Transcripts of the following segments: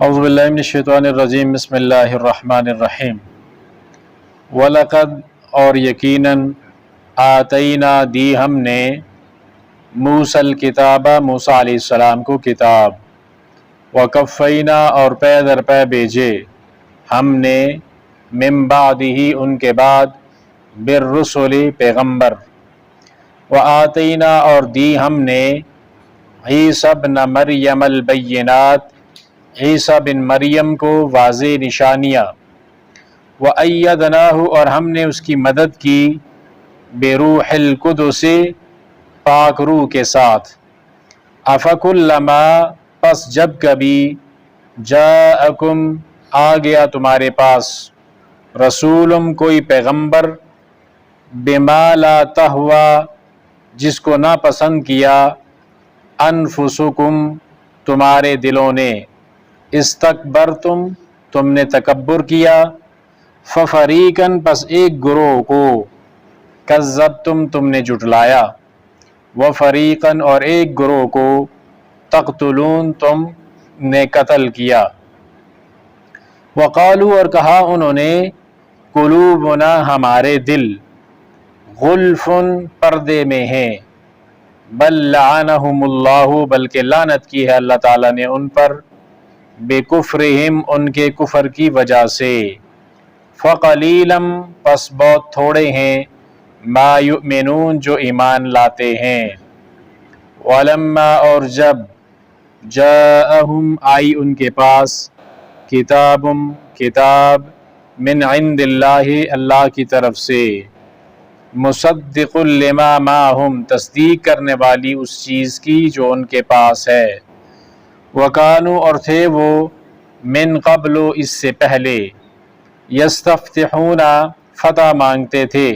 اعوذ باللہ من الشیطان الرجیم بسم اللہ الرحمن الرحیم وَلَقَدْ اور یقیناً آتینا دی ہم نے موسیٰ الکتاب موسیٰ علیہ السلام کو کتاب وَقَفَّیْنَا اور پے در پے بھیجے ہم نے من بعدہ ان کے بعد بالرسل پیغمبر وآتینا اور دی ہم نے عیسیٰ ابن مریم البینات عیسیٰ بن مریم کو واضح نشانیاں وَأَيَّدْنَاهُ اور ہم نے اس کی مدد کی بروح القدس پاک روح کے ساتھ أَفَكُلَّمَا پس جب کبھی جاءکم آ گیا تمہارے پاس رسولم کوئی پیغمبر بما لا تہوی جس کو ناپسند کیا انفسکم تمہارے دلوں نے استکبرتم تم نے تکبر کیا ففریقاً پس ایک گروہ کو کذبتم تم نے جھٹلایا وفریقاً اور ایک گروہ کو تقتلون تم نے قتل کیا وقالو اور کہا انہوں نے قلوبنا ہمارے دل غلفن پردے میں ہیں بل لعنہم اللہ بلکہ لعنت کی ہے اللہ تعالیٰ نے ان پر بکفرہم ان کے کفر کی وجہ سے فقلیلم پس بہت تھوڑے ہیں ما یؤمنون جو ایمان لاتے ہیں ولما اور جب جاءہم آئی ان کے پاس کتاب من عند اللہ اللہ کی طرف سے مصدق لما معہم تصدیق کرنے والی اس چیز کی جو ان کے پاس ہے وکانو اور تھے وہ من قبل اس سے پہلے یستفتحون فتح مانگتے تھے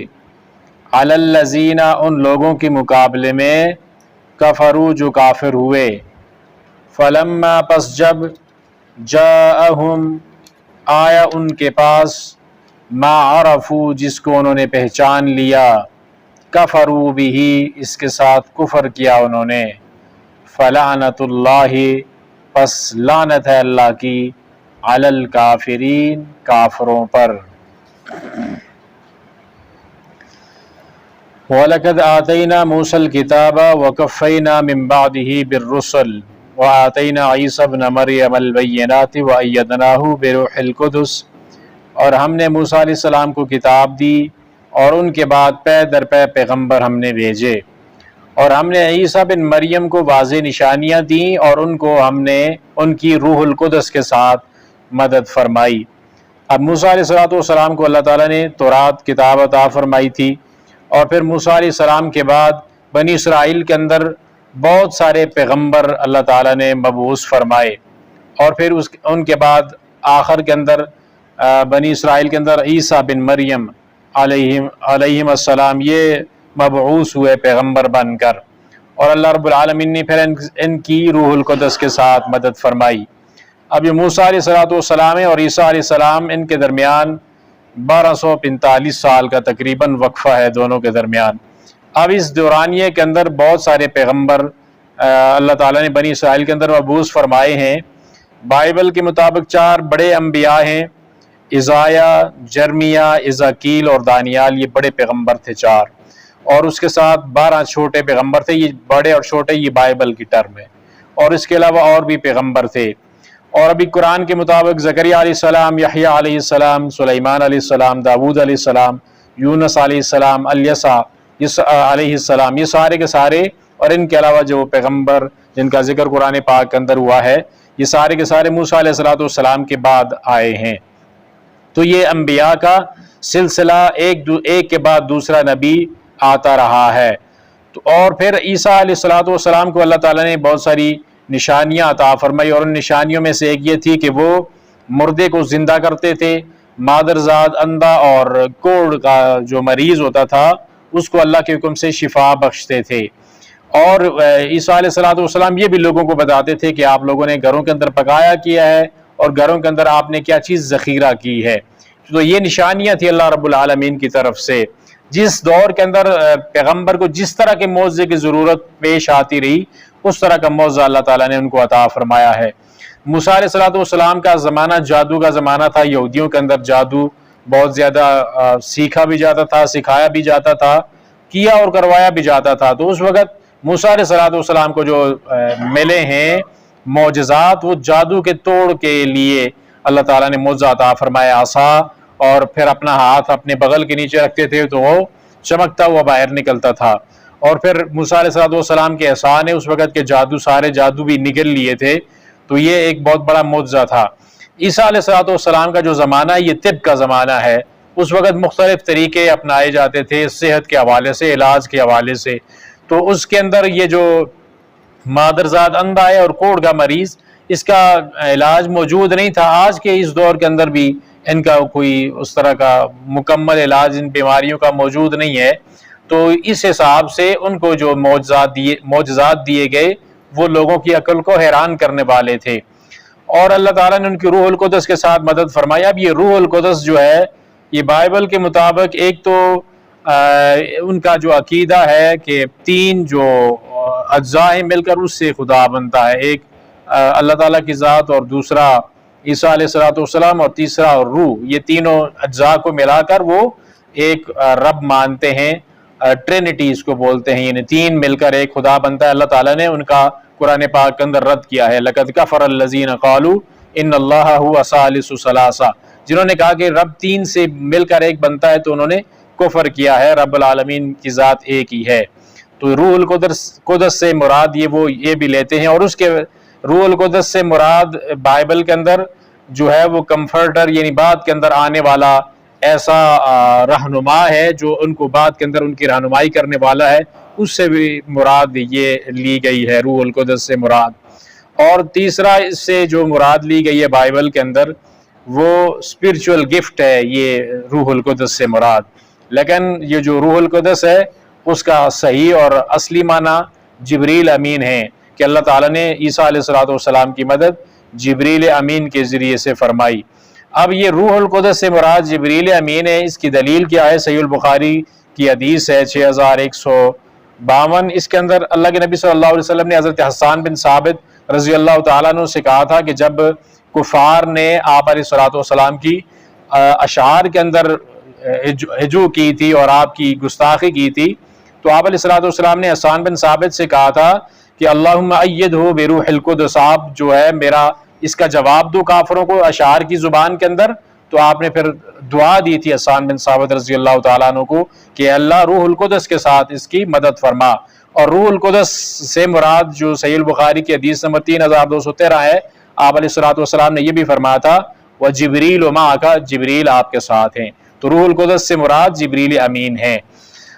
علی الذین ان لوگوں کے مقابلے میں کفروا جو کافر ہوئے فلما پس جب جاءہم آیا ان کے پاس ما عرفوا جس کو انہوں نے پہچان لیا کفروا بہ اس کے ساتھ کفر کیا انہوں نے فلعنت اللہ پس لعنت ہے اللہ کی علی الکافرین کافروں پر وَلَقَدْ آتَيْنَا مُوسَى الْكِتَابَ وَقَفَّيْنَا مِن بَعْدِهِ بِالرُّسُلِ وَآتَيْنَا عِيسَى ابْنَ مَرْيَمَ الْبَيِّنَاتِ وَأَيَّدْنَاهُ بِرُوحِ الْقُدُسِ اور ہم نے موسیٰ علیہ السلام کو کتاب دی اور ان کے بعد پے در پے پیغمبر ہم نے بھیجے اور ہم نے عیسیٰ بن مریم کو واضح نشانیاں دیں اور ان کو ہم نے ان کی روح القدس کے ساتھ مدد فرمائی۔ اب موسیٰ علیہ السلام کو اللہ تعالیٰ نے تورات کتاب عطا فرمائی تھی اور پھر موسیٰ علیہ السلام کے بعد بنی اسرائیل کے اندر بہت سارے پیغمبر اللہ تعالیٰ نے مبعوث فرمائے اور پھر ان کے بعد آخر کے اندر بنی اسرائیل کے اندر عیسیٰ بن مریم علیہم السلام یہ مبعوث ہوئے پیغمبر بن کر اور اللہ رب العالمین نے پھر ان کی روح القدس کے ساتھ مدد فرمائی۔ اب یہ موسیٰ علیہ السلام اور عیسیٰ علیہ السلام ان کے درمیان 1245 سال کا تقریباً وقفہ ہے دونوں کے درمیان۔ اب اس دورانیے کے اندر بہت سارے پیغمبر اللہ تعالیٰ نے بنی اسرائیل کے اندر مبعوث فرمائے ہیں۔ بائبل کے مطابق 4 بڑے انبیاء ہیں، عزائیہ، جرمیہ، عزاکیل اور دانیال، یہ بڑے پیغمبر تھے 4 اور اس کے ساتھ 12 چھوٹے پیغمبر تھے، یہ بڑے اور چھوٹے یہ بائبل کی ٹرم ہے اور اس کے علاوہ اور بھی پیغمبر تھے۔ اور ابھی قرآن کے مطابق زکریا علیہ السلام، یحییٰ علیہ السلام، سلیمان علیہ السلام، داود علیہ السلام، یونس علیہ السلام، الیسع علیہ السلام، یہ سارے کے سارے اور ان کے علاوہ جو پیغمبر جن کا ذکر قرآن پاک کے اندر ہوا ہے یہ سارے کے سارے موسیٰ علیہ السلام کے بعد آئے ہیں۔ تو یہ انبیاء کا سلسلہ ایک کے بعد دوسرا نبی آتا رہا ہے۔ تو اور پھر عیسیٰ علیہ السلام کو اللہ تعالیٰ نے بہت ساری نشانیاں عطا فرمائی اور ان نشانیوں میں سے ایک یہ تھی کہ وہ مردے کو زندہ کرتے تھے، مادرزاد، اندھا اور کوڑ کا جو مریض ہوتا تھا اس کو اللہ کے حکم سے شفا بخشتے تھے۔ اور عیسیٰ علیہ السلام یہ بھی لوگوں کو بتاتے تھے کہ آپ لوگوں نے گھروں کے اندر پکایا کیا ہے اور گھروں کے اندر آپ نے کیا چیز ذخیرہ کی ہے۔ تو یہ نشانیاں تھی اللہ رب العالمین کی طرف سے۔ جس دور کے اندر پیغمبر کو جس طرح کے معجزے کی ضرورت پیش آتی رہی اس طرح کا معجزہ اللہ تعالیٰ نے ان کو عطا فرمایا ہے۔ موسیٰ علیہ السلام کا زمانہ جادو کا زمانہ تھا، یہودیوں کے اندر جادو بہت زیادہ سیکھا بھی جاتا تھا، سکھایا بھی جاتا تھا، کیا اور کروایا بھی جاتا تھا۔ تو اس وقت موسیٰ علیہ السلام کو جو ملے ہیں معجزات، وہ جادو کے توڑ کے لیے اللہ تعالیٰ نے معجزہ عطا فرمایا، عصا، اور پھر اپنا ہاتھ اپنے بغل کے نیچے رکھتے تھے تو وہ چمکتا ہوا باہر نکلتا تھا۔ اور پھر موسیٰ علیہ السلام کے احسان ہے اس وقت کے سارے جادو بھی نکل لیے تھے، تو یہ ایک بہت بڑا معجزہ تھا۔ عیسیٰ علیہ السلام کا جو زمانہ ہے یہ طب کا زمانہ ہے، اس وقت مختلف طریقے اپنائے جاتے تھے صحت کے حوالے سے، علاج کے حوالے سے۔ تو اس کے اندر یہ جو مادرزاد اندھا ہے اور کوڑ کا مریض، اس کا علاج موجود نہیں تھا۔ آج کے اس دور کے اندر بھی ان کا کوئی اس طرح کا مکمل علاج ان بیماریوں کا موجود نہیں ہے۔ تو اس حساب سے ان کو جو معجزات دیے گئے وہ لوگوں کی عقل کو حیران کرنے والے تھے، اور اللہ تعالیٰ نے ان کی روح القدس کے ساتھ مدد فرمائی۔ اب یہ روح القدس جو ہے یہ بائبل کے مطابق ایک تو ان کا جو عقیدہ ہے کہ تین جو اجزاء ہیں مل کر اس سے خدا بنتا ہے، ایک اللہ تعالیٰ کی ذات، اور دوسرا عیسیٰ علیہ السلام، اور تیسرا روح، یہ تینوں اجزاء کو ملا کر وہ ایک رب مانتے ہیں، ٹرینٹی اس کو بولتے ہیں، یعنی تین مل کر ایک خدا بنتا ہے۔ اللہ تعالیٰ نے ان کا قرآن پاک کے اندر رد کیا ہے، لَقَدْ كَفَرَ الَّذِينَ قَالُوا إِنَّ اللَّهَ هُوَ ثَالِثُ ثَلَاثَةٍ، جنہوں نے کہا کہ رب تین سے مل کر ایک بنتا ہے تو انہوں نے کفر کیا ہے، رب العالمین کی ذات ایک ہی ہے۔ تو روح القدس سے مراد یہ بھی لیتے ہیں، اور اس کے روح القدس سے مراد بائبل کے اندر جو ہے وہ کمفرٹر، یعنی بعد کے اندر آنے والا ایسا رہنما ہے جو ان کو بعد کے اندر ان کی رہنمائی کرنے والا ہے، اس سے بھی مراد یہ لی گئی ہے روح القدس سے مراد۔ اور تیسرا اس سے جو مراد لی گئی ہے بائبل کے اندر وہ اسپرچول گفٹ ہے، یہ روح القدس سے مراد۔ لیکن یہ جو روح القدس ہے اس کا صحیح اور اصلی معنی جبریل امین ہے، کہ اللہ تعالیٰ نے عیسیٰ علیہ السلام کی مدد جبریل امین کے ذریعے سے فرمائی۔ اب یہ روح القدس سے مراد جبریل امین ہے، اس کی دلیل کیا ہے؟ صحیح البخاری کی حدیث ہے 6152، اس کے اندر اللہ کے نبی صلی اللہ علیہ وسلم نے حضرت حسان بن ثابت رضی اللہ تعالیٰ عنہ سے کہا تھا کہ جب کفار نے آپ علیہ السلام کی اشعار کے اندر ہجو کی تھی اور آپ کی گستاخی کی تھی، تو آپ علیہ السلام نے حسان بن ثابت سے کہا تھا کہ اللہم ایدہ بروح القدس، آپ جو ہے میرا اس کا جواب دو کافروں کو اشعار کی زبان کے اندر۔ تو آپ نے پھر دعا دی تھی حسان بن ثابت رضی اللہ تعالیٰ عنہ کو کہ اللہ روح القدس کے ساتھ اس کی مدد فرما۔ اور روح القدس سے مراد جو صحیح البخاری کی حدیث نمبر 3213 ہے، آپ علیہ السلام نے یہ بھی فرمایا تھا وَجِبْرِيلُ مَعَكَ، جبریل آپ کے ساتھ ہیں۔ تو روح القدس سے مراد جبریل امین ہے۔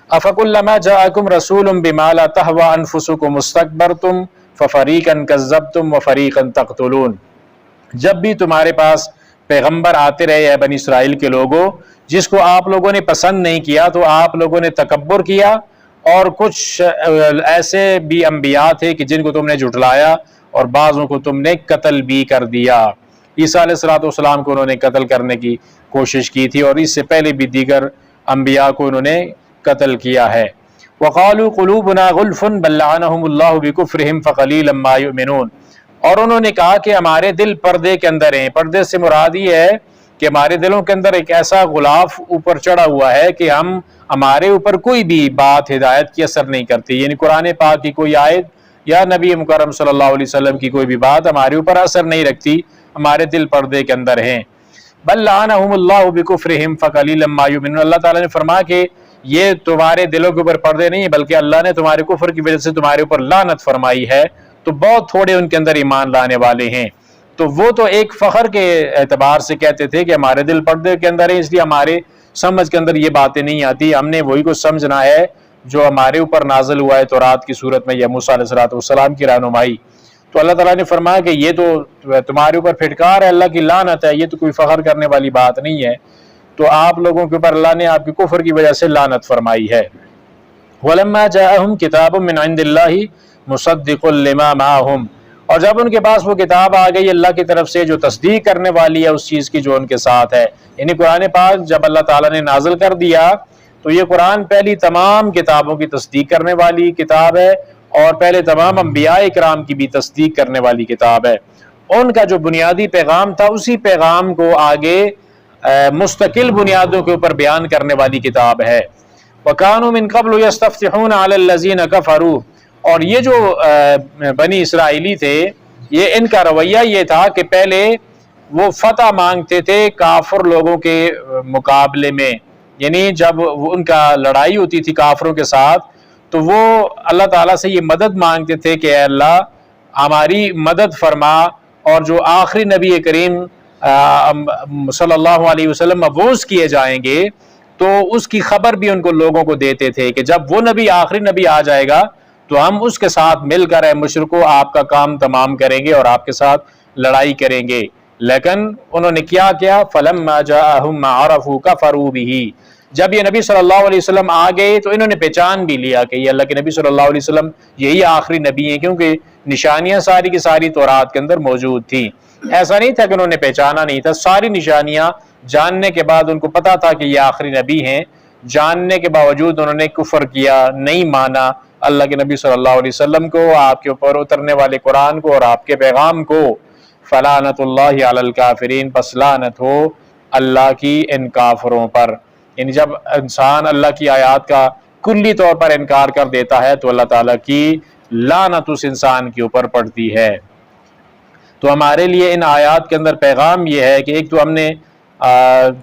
أَفَكُلَّمَا جَاءَكُمْ رَسُولٌ بِمَا لَا تَهْوَىٰ أَنفُسُكُمُ اسْتَكْبَرْتُمْ فَفَرِيقًا كَذَّبْتُمْ وَفَرِيقًا تَقْتُلُونَ، جب بھی تمہارے پاس پیغمبر آتے رہے بنی اسرائیل کے لوگوں، جس کو آپ لوگوں نے پسند نہیں کیا تو آپ لوگوں نے تکبر کیا، اور کچھ ایسے بھی انبیاء تھے کہ جن کو تم نے جھٹلایا، اور بعضوں کو تم نے قتل بھی کر دیا۔ عیسیٰ علیہ السلام کو انہوں نے قتل کرنے کی کوشش کی تھی، اور اس سے پہلے بھی دیگر انبیاء کو انہوں نے قتل کیا ہے۔ وَقَالُوا قُلُوبُنَا غُلْفٌ بَل لَّعَنَهُمُ اللَّهُ بِكُفْرِهِمْ فَقَلِيلًا مَّا يُؤْمِنُونَ، اور انہوں نے کہا کہ ہمارے دل پردے کے اندر ہیں۔ پردے سے مراد یہ ہے کہ ہمارے دلوں کے اندر ایک ایسا غلاف اوپر چڑھا ہوا ہے کہ ہمارے اوپر کوئی بھی بات ہدایت کی اثر نہیں کرتی، یعنی قرآن پاک کی کوئی آیت یا نبی مکرم صلی اللہ علیہ وسلم کی کوئی بھی بات ہمارے اوپر اثر نہیں رکھتی، ہمارے دل پردے کے اندر ہیں۔ بل لعنہم اللہ بکفرہم فقلیلا ما یؤمنون، اللہ تعالیٰ نے فرمایا کہ یہ تمہارے دلوں کے اوپر پردے نہیں ہیں، بلکہ اللہ نے تمہارے کفر کی وجہ سے تمہارے اوپر لعنت فرمائی ہے، تو بہت تھوڑے ان کے اندر ایمان لانے والے ہیں۔ تو وہ تو ایک فخر کے اعتبار سے کہتے تھے کہ ہمارے دل پردے کے اندر ہیں، اس لیے ہمارے سمجھ کے اندر یہ باتیں نہیں آتی، ہم نے وہی کچھ سمجھنا ہے جو ہمارے اوپر نازل ہوا ہے تورات کی صورت میں یا موسیٰ علیہ السلام کی رہنمائی۔ تو اللہ تعالیٰ نے فرمایا کہ یہ تو تمہارے اوپر پھٹکار ہے، اللہ کی لعنت ہے، یہ تو کوئی فخر کرنے والی بات نہیں ہے۔ تو آپ لوگوں کے اوپر اللہ نے آپ کے کفر کی وجہ سے لعنت فرمائی ہے۔ وَلَمَّا جَاءَهُمْ كِتَابٌ مِّنْ عِندِ اللَّهِ مُصَدِّقٌ لِّمَا مَعَهُمْ، اور جب ان کے پاس وہ کتاب آ گئی اللہ کی طرف سے جو تصدیق کرنے والی ہے اس چیز کی جو ان کے ساتھ ہے، یعنی قرآن پاک جب اللہ تعالیٰ نے نازل کر دیا تو یہ قرآن پہلی تمام کتابوں کی تصدیق کرنے والی کتاب ہے، اور پہلے تمام انبیاء اکرام کی بھی تصدیق کرنے والی کتاب ہے۔ ان کا جو بنیادی پیغام تھا اسی پیغام کو آگے مستقل بنیادوں کے اوپر بیان کرنے والی کتاب ہے۔ وَكَانُوا مِن قَبْلُ يَسْتَفْتِحُونَ عَلَى الَّذِينَ كَفَرُوا، اور یہ جو بنی اسرائیلی تھے، یہ ان کا رویہ یہ تھا کہ پہلے وہ فتح مانگتے تھے کافر لوگوں کے مقابلے میں، یعنی جب ان کا لڑائی ہوتی تھی کافروں کے ساتھ تو وہ اللہ تعالیٰ سے یہ مدد مانگتے تھے کہ اے اللہ ہماری مدد فرما، اور جو آخری نبی کریم صلی اللہ علیہ وسلم مبعوث کیے جائیں گے تو اس کی خبر بھی ان کو لوگوں کو دیتے تھے کہ جب وہ نبی آخری نبی آ جائے گا تو ہم اس کے ساتھ مل کر اے مشرکو آپ کا کام تمام کریں گے اور آپ کے ساتھ لڑائی کریں گے۔ لیکن انہوں نے کیا کیا؟ فَلَمَّا جَاءَهُم مَّا عَرَفُوا كَفَرُوا بِهِ، جب یہ نبی صلی اللہ علیہ وسلم آ گئے تو انہوں نے پہچان بھی لیا کہ یہ اللہ کے نبی صلی اللہ علیہ وسلم یہی آخری نبی ہیں، کیونکہ نشانیاں ساری کی ساری تورات کے اندر موجود تھی۔ ایسا نہیں تھا کہ انہوں نے پہچانا نہیں تھا، ساری نشانیاں جاننے کے بعد ان کو پتا تھا کہ یہ آخری نبی ہیں، جاننے کے باوجود انہوں نے کفر کیا، نہیں مانا اللہ کے نبی صلی اللہ علیہ وسلم کو، آپ کے اوپر اترنے والے قرآن کو اور آپ کے پیغام کو۔ فلعنت اللہ علی الکافرین، پس لعنت ہو اللہ کی ان کافروں پر۔ یعنی جب انسان اللہ کی آیات کا کلی طور پر انکار کر دیتا ہے تو اللہ تعالیٰ کی لعنت اس انسان کے اوپر پڑتی ہے۔ تو ہمارے لیے ان آیات کے اندر پیغام یہ ہے کہ ایک تو ہم نے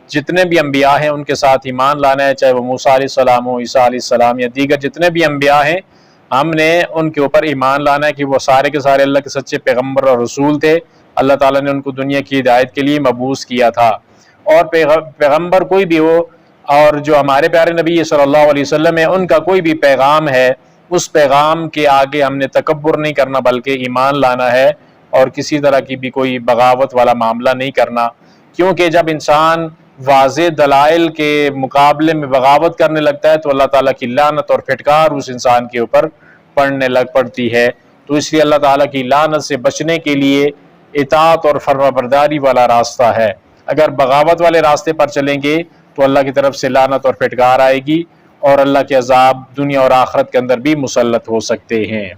جتنے بھی انبیاء ہیں ان کے ساتھ ایمان لانا ہے، چاہے وہ موسیٰ علیہ السلام ہو، عیسیٰ علیہ السلام یا دیگر جتنے بھی انبیاء ہیں، ہم نے ان کے اوپر ایمان لانا ہے کہ وہ سارے کے سارے اللہ کے سچے پیغمبر اور رسول تھے، اللہ تعالیٰ نے ان کو دنیا کی ہدایت کے لیے مبعوث کیا تھا۔ اور پیغمبر کوئی بھی ہو اور جو ہمارے پیارے نبی صلی اللہ علیہ وسلم ہے، ان کا کوئی بھی پیغام ہے، اس پیغام کے آگے ہم نے تکبر نہیں کرنا بلکہ ایمان لانا ہے، اور کسی طرح کی بھی کوئی بغاوت والا معاملہ نہیں کرنا، کیونکہ جب انسان واضح دلائل کے مقابلے میں بغاوت کرنے لگتا ہے تو اللہ تعالیٰ کی لعنت اور پھٹکار اس انسان کے اوپر پڑنے لگ پڑتی ہے۔ تو اس لیے اللہ تعالیٰ کی لعنت سے بچنے کے لیے اطاعت اور فرمانبرداری والا راستہ ہے۔ اگر بغاوت والے راستے پر چلیں گے تو اللہ کی طرف سے لعنت اور پھٹکار آئے گی، اور اللہ کے عذاب دنیا اور آخرت کے اندر بھی مسلط ہو سکتے ہیں۔